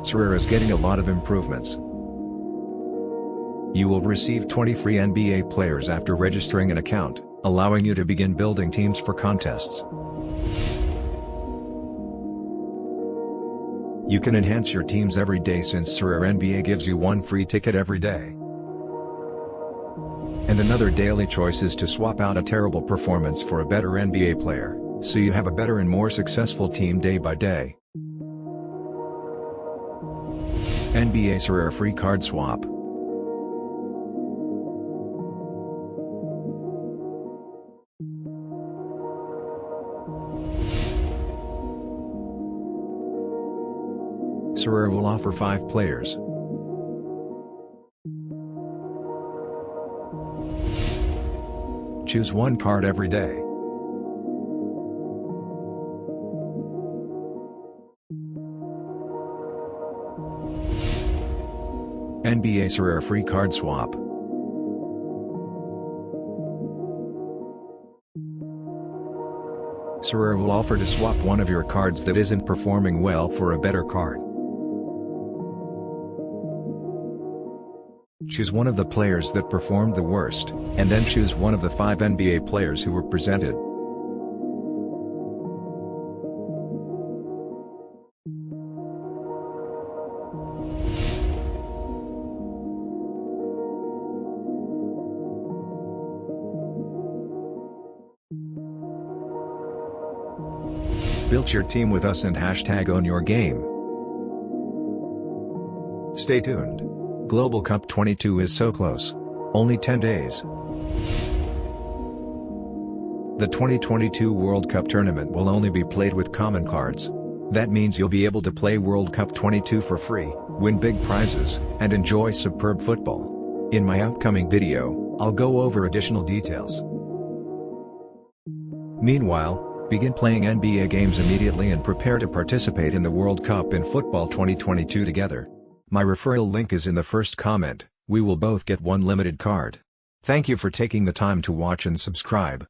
Sorare is getting a lot of improvements. You will receive 20 free NBA players after registering an account, allowing you to begin building teams for contests. You can enhance your teams every day since Sorare NBA gives you one free ticket every day. And another daily choice is to swap out a terrible performance for a better NBA player, so you have a better and more successful team day by day. NBA Sorare Free Card Swap. Sorare will offer 5 players. Choose one card every day. NBA Sorare Free Card Swap. Sorare will offer to swap one of your cards that isn't performing well for a better card. Choose one of the players that performed the worst, and then choose one of the 5 NBA players who were presented. Build your team with us and #own your game. Stay tuned. Global Cup 22 is so close. Only 10 days. The 2022 World Cup tournament will only be played with common cards. That means you'll be able to play World Cup 22 for free, win big prizes, and enjoy superb football. In my upcoming video, I'll go over additional details. Meanwhile, begin playing NBA games immediately and prepare to participate in the World Cup in Football 2022 together. My referral link is in the first comment. We will both get one limited card. Thank you for taking the time to watch and subscribe.